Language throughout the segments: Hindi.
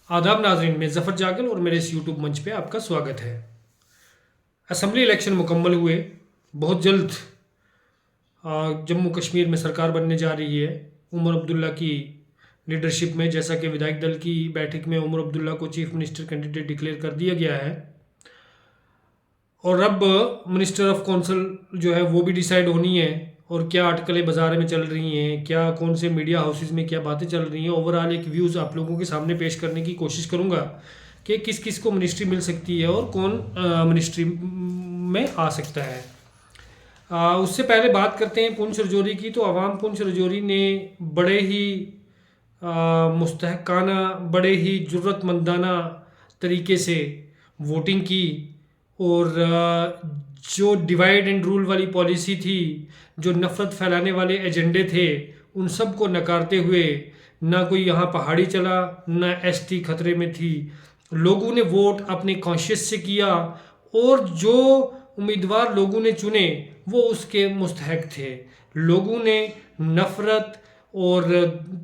आदाब नाज़रीन, मैं ज़फ़र जागल और मेरे इस यूट्यूब मंच पे आपका स्वागत है। असम्बली इलेक्शन मुकम्मल हुए। बहुत जल्द जम्मू कश्मीर में सरकार बनने जा रही है उमर अब्दुल्ला की लीडरशिप में। जैसा कि विधायक दल की बैठक में उमर अब्दुल्ला को चीफ मिनिस्टर कैंडिडेट डिक्लेयर कर दिया गया है और अब मिनिस्टर ऑफ काउंसिल जो है वो भी डिसाइड होनी है। और क्या अटकलें बाज़ार में चल रही हैं, क्या कौन से मीडिया हाउसेस में क्या बातें चल रही हैं, ओवरऑल एक व्यूज़ आप लोगों के सामने पेश करने की कोशिश करूँगा कि किस किस को मिनिस्ट्री मिल सकती है और कौन मिनिस्ट्री में आ सकता है। उससे पहले बात करते हैं पुंछ रजौरी की। तो अवाम पुंछ रजौरी ने बड़े ही मुस्तहकाना, बड़े ही ज़रूरतमंदाना तरीके से वोटिंग की और जो डिवाइड एंड रूल वाली पॉलिसी थी, जो नफ़रत फैलाने वाले एजेंडे थे, उन सब को नकारते हुए ना कोई यहाँ पहाड़ी चला, ना एसटी खतरे में थी। लोगों ने वोट अपने कॉन्शियस से किया और जो उम्मीदवार लोगों ने चुने वो उसके मुस्तहक थे। लोगों ने नफ़रत और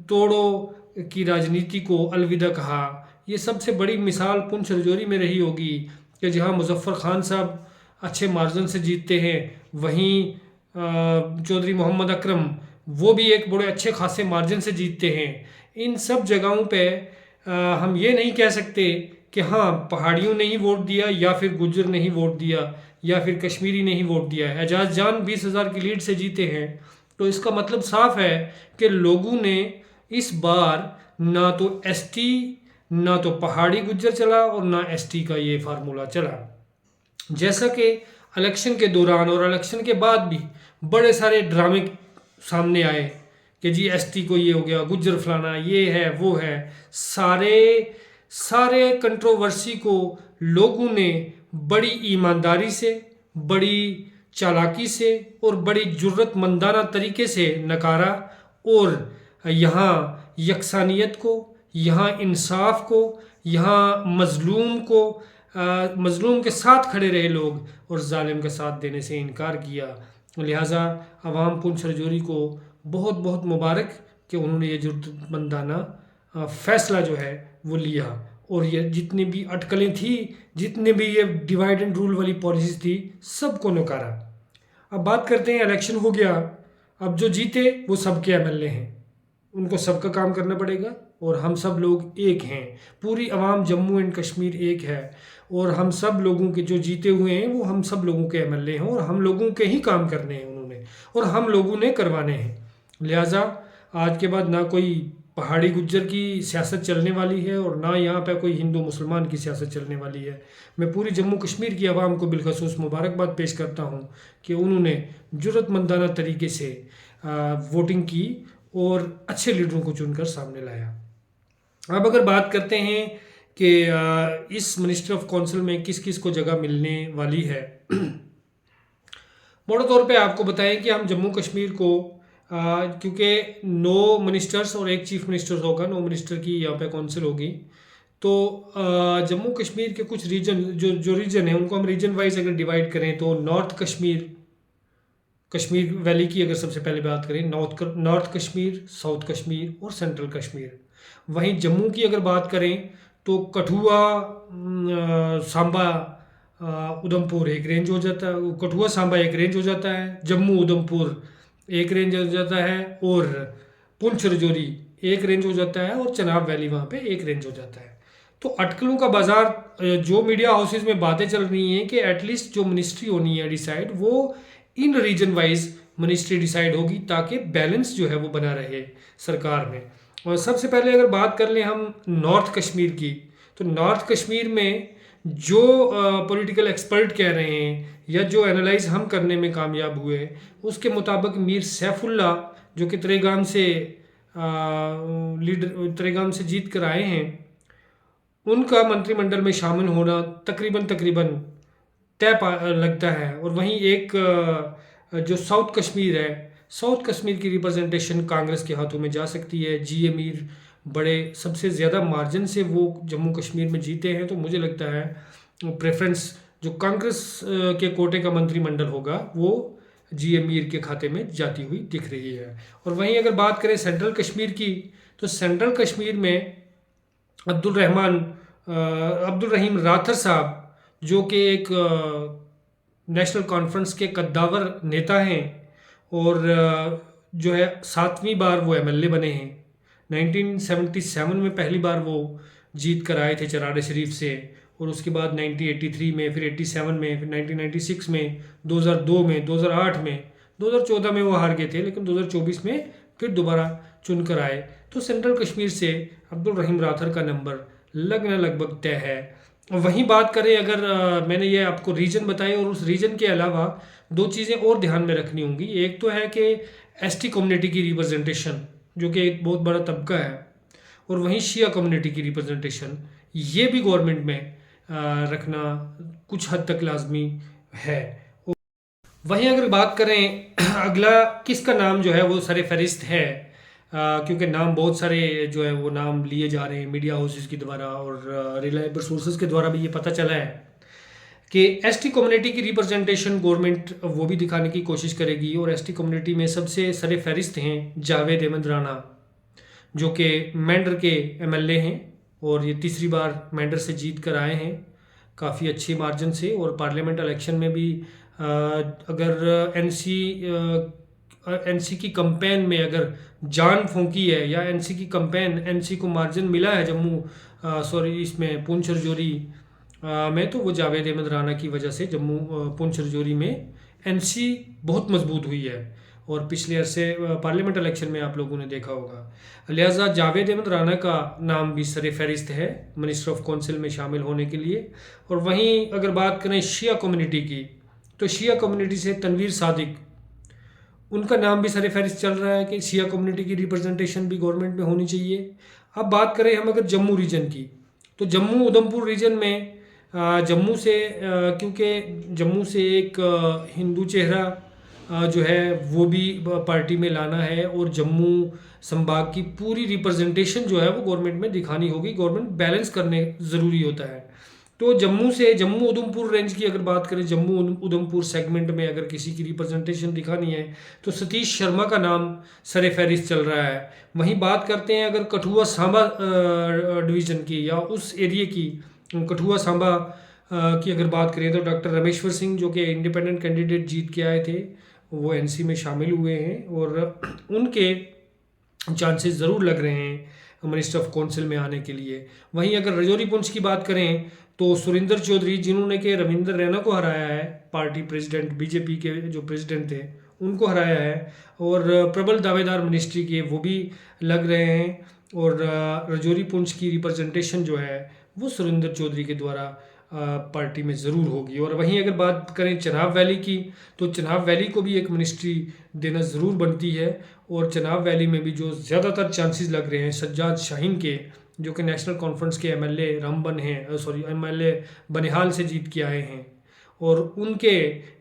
तोड़ो की राजनीति को अलविदा कहा। ये सबसे बड़ी मिसाल पुंछ रजौरी में रही होगी कि जहाँ मुजफ्फ़र खान साहब अच्छे मार्जिन से जीतते हैं, वहीं चौधरी मोहम्मद अकरम वो भी एक बड़े अच्छे खासे मार्जिन से जीतते हैं। इन सब जगहों पे हम ये नहीं कह सकते कि हाँ पहाड़ियों ने ही वोट दिया या फिर गुज्जर ने ही वोट दिया या फिर कश्मीरी ने ही वोट दिया है। एजाज जान 20,000 की लीड से जीते हैं, तो इसका मतलब साफ है कि लोगों ने इस बार ना तो एसटी, ना तो पहाड़ी गुज्जर चला और ना एसटी का ये फार्मूला चला। जैसा कि इलेक्शन के दौरान और इलेक्शन के बाद भी बड़े सारे ड्रामे सामने आए कि जी एसटी को ये हो गया, गुज्जर फलाना, ये है वो है। सारे सारे कंट्रोवर्सी को लोगों ने बड़ी ईमानदारी से, बड़ी चालाकी से और बड़ी जुर्रतमंदाना तरीके से नकारा और यहाँ यकसानियत को, यहाँ इंसाफ को, यहाँ मज़लूम के साथ खड़े रहे लोग और जालिम का साथ देने से इनकार किया। लिहाजा अवाम पुंछ रजौरी को बहुत बहुत मुबारक कि उन्होंने ये जुर्रतमंदाना फ़ैसला जो है वो लिया और ये जितनी भी अटकलें थी, जितने भी ये डिवाइड एंड रूल वाली पॉलिसीज़ थी, सबको नकारा। अब बात करते हैं, इलेक्शन हो गया, अब जो जीते वो सबके एमएलए हैं, उनको सबका काम करना पड़ेगा और हम सब लोग एक हैं। पूरी अवाम जम्मू एंड कश्मीर एक है और हम सब लोगों के जो जीते हुए हैं वो हम सब लोगों के एमएलए हैं और हम लोगों के ही काम करने हैं उन्होंने और हम लोगों ने करवाने हैं। लिहाजा आज के बाद ना कोई पहाड़ी गुज्जर की सियासत चलने वाली है और ना यहाँ पे कोई हिंदू मुसलमान की सियासत चलने वाली है। मैं पूरी जम्मू कश्मीर की आवाम को बिलखसूस मुबारकबाद पेश करता हूँ कि उन्होंने जुर्रतमंदाना तरीके से वोटिंग की और अच्छे लीडरों को चुनकर सामने लाया। अब अगर बात करते हैं कि इस मिनिस्ट्री ऑफ काउंसिल में किस किस को जगह मिलने वाली है। मोटे तौर पे आपको बताएं कि हम जम्मू कश्मीर को क्योंकि 9 मिनिस्टर्स और एक चीफ मिनिस्टर होगा, 9 मिनिस्टर की यहाँ पे काउंसिल होगी, तो जम्मू कश्मीर के कुछ रीजन जो रीजन है उनको हम रीजन वाइज अगर डिवाइड करें तो नॉर्थ कश्मीर, कश्मीर वैली की अगर सबसे पहले बात करें, नॉर्थ कश्मीर, साउथ कश्मीर और सेंट्रल कश्मीर। वहीं जम्मू की अगर बात करें तो कठुआ, सांबा, उधमपुर एक रेंज हो जाता है, कठुआ सांबा एक रेंज हो जाता है, जम्मू उधमपुर एक रेंज हो जाता है और पुंछ रजौरी एक रेंज हो जाता है और चनाब वैली वहाँ पे एक रेंज हो जाता है। तो अटकलों का बाजार, जो मीडिया हाउसेज में बातें चल रही हैं कि एटलीस्ट जो मिनिस्ट्री होनी है डिसाइड, वो इन रीजन वाइज मिनिस्ट्री डिसाइड होगी ताकि बैलेंस जो है वो बना रहे सरकार में। और सबसे पहले अगर बात कर लें हम नॉर्थ कश्मीर की, तो नॉर्थ कश्मीर में जो पॉलिटिकल एक्सपर्ट कह रहे हैं या जो एनालाइज हम करने में कामयाब हुए, उसके मुताबिक मीर सैफुल्ला जो कि त्रेगाम से त्रेगाम से जीत कर आए हैं, उनका मंत्रिमंडल में शामिल होना तकरीबन तय लगता है। और वहीं एक जो साउथ कश्मीर है, साउथ कश्मीर की रिप्रेजेंटेशन कांग्रेस के हाथों में जा सकती है। जी ए मीर बड़े सबसे ज़्यादा मार्जिन से वो जम्मू कश्मीर में जीते हैं, तो मुझे लगता है प्रेफरेंस जो कांग्रेस के कोटे का मंत्रिमंडल होगा वो जी ए मीर के खाते में जाती हुई दिख रही है। और वहीं अगर बात करें सेंट्रल कश्मीर की, तो सेंट्रल कश्मीर में अब्दुल रहीम राथर साहब, जो कि एक नेशनल कॉन्फ्रेंस के कद्दावर नेता हैं और जो है 7वीं बार वो एमएलए बने हैं। 1977 में पहली बार वो जीत कर आए थे चराड़े शरीफ से, और उसके बाद 1983 में, फिर 87 में, फिर 1996 में, 2002 में, 2008 में, 2014 में वो हार गए थे, लेकिन 2024 में फिर दोबारा चुन कर आए। तो सेंट्रल कश्मीर से अब्दुल रहीम राथर का नंबर लगभग तय है। वहीं बात करें, अगर मैंने ये आपको रीजन बताए, और उस रीजन के अलावा दो चीज़ें और ध्यान में रखनी होंगी। एक तो है कि एसटी कम्युनिटी की रिप्रेजेंटेशन, जो कि एक बहुत बड़ा तबका है, और वहीं शिया कम्युनिटी की रिप्रेजेंटेशन, ये भी गवर्नमेंट में रखना कुछ हद तक लाजमी है। वहीं अगर बात करें अगला किसका नाम जो है वो सरे फहरिस्त है, क्योंकि नाम बहुत सारे जो है वो नाम लिए जा रहे हैं मीडिया हाउसेस के द्वारा, और रिलायबल सोर्सेज के द्वारा भी ये पता चला है कि एसटी कम्युनिटी की रिप्रेजेंटेशन गवर्नमेंट वो भी दिखाने की कोशिश करेगी। और एसटी कम्युनिटी में सबसे सरे फहरिस्त हैं जावेद अहमद राणा, जो कि मेंढर के एमएलए हैं, और ये तीसरी बार मेंढर से जीत कर आए हैं काफ़ी अच्छी मार्जिन से। और पार्लियामेंट इलेक्शन में भी अगर एनसी की कंपेन में अगर जान फूंकी है, या एनसी की कंपेन, एनसी को मार्जिन मिला है इसमें पुंछ रजौरी में, तो वो जावेद अहमद राणा की वजह से जम्मू पुंछ रजौरी में एनसी बहुत मजबूत हुई है। और पिछले अरसे पार्लियामेंट इलेक्शन में आप लोगों ने देखा होगा। लिहाजा जावेद अहमद राणा का नाम भी सरे फहरिस्त है मिनिस्टर ऑफ काउंसिल में शामिल होने के लिए। और वहीं अगर बात करें शिया कम्युनिटी की, तो शिया कम्युनिटी से तनवीर सादिक, उनका नाम भी सरे फहरिस्त चल रहा है कि शिया कम्युनिटी की रिप्रेजेंटेशन भी गवर्नमेंट में होनी चाहिए। अब बात करें हम अगर जम्मू रीजन की, तो जम्मू उधमपुर रीजन में जम्मू से क्योंकि जम्मू से एक हिंदू चेहरा जो है वो भी पार्टी में लाना है, और जम्मू संभाग की पूरी रिप्रेजेंटेशन जो है वो गवर्नमेंट में दिखानी होगी। गवर्नमेंट बैलेंस करने ज़रूरी होता है। तो जम्मू उधमपुर रेंज की अगर बात करें, जम्मू उधमपुर सेगमेंट में अगर किसी की रिप्रेजेंटेशन दिखानी है तो सतीश शर्मा का नाम सरे फहरिस्त चल रहा है। वहीं बात करते हैं अगर कठुआ सांबा डिवीज़न की, या उस एरिए की, कठुआ सांबा की अगर बात करें, तो डॉक्टर रमेश्वर सिंह, जो कि इंडिपेंडेंट कैंडिडेट जीत के आए थे, वो एनसी में शामिल हुए हैं, और उनके चांसेस ज़रूर लग रहे हैं मिनिस्टर ऑफ काउंसिल में आने के लिए। वहीं अगर रजौरी पुंछ की बात करें, तो सुरिंदर चौधरी, जिन्होंने के रविंदर रैना को हराया है, पार्टी प्रेसिडेंट बीजेपी के जो प्रेसिडेंट थे उनको हराया है, और प्रबल दावेदार मिनिस्ट्री के वो भी लग रहे हैं। और रजौरी पुंछ की रिप्रेजेंटेशन जो है वो सुरिंदर चौधरी के द्वारा पार्टी में ज़रूर होगी। और वहीं अगर बात करें चनाब वैली की, तो चनाब वैली को भी एक मिनिस्ट्री देना ज़रूर बनती है। और चनाब वैली में भी जो ज़्यादातर चांसेस लग रहे हैं सज्जाद शाहीन के, जो कि नेशनल कॉन्फ्रेंस के एमएलए रामबन हैं, एमएलए बनिहाल से जीत के आए हैं, और उनके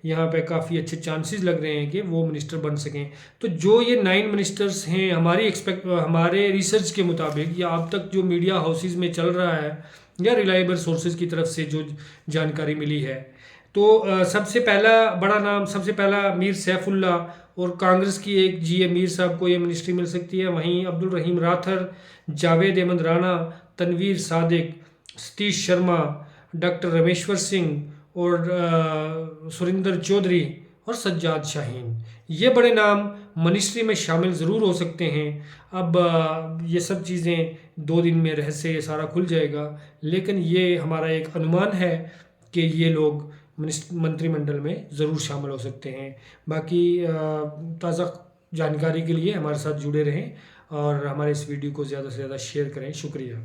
यहाँ पे काफ़ी अच्छे चांसेस लग रहे हैं कि वो मिनिस्टर बन सकें। तो जो ये 9 मिनिस्टर्स हैं हमारे रिसर्च के मुताबिक, या अब तक जो मीडिया हाउसेस में चल रहा है, या रिलायबल सोर्सेज की तरफ से जो जानकारी मिली है, तो सबसे पहला मीर सैफुल्ला, और कांग्रेस की एक जीए मीर साहब को ये मिनिस्ट्री मिल सकती है। वहीं अब्दुल रहीम राथर, जावेद अहमद राणा, तनवीर सादिक, सतीश शर्मा, डॉक्टर रमेश्वर सिंह, और सुरिंदर चौधरी, और सज्जाद शाहीन, ये बड़े नाम मिनिस्ट्री में शामिल ज़रूर हो सकते हैं। अब ये सब चीज़ें 2 दिन में रहस्य ये सारा खुल जाएगा, लेकिन ये हमारा एक अनुमान है कि ये लोग मंत्रिमंडल में ज़रूर शामिल हो सकते हैं। बाकी ताज़ा जानकारी के लिए हमारे साथ जुड़े रहें, और हमारे इस वीडियो को ज़्यादा से ज़्यादा शेयर करें। शुक्रिया।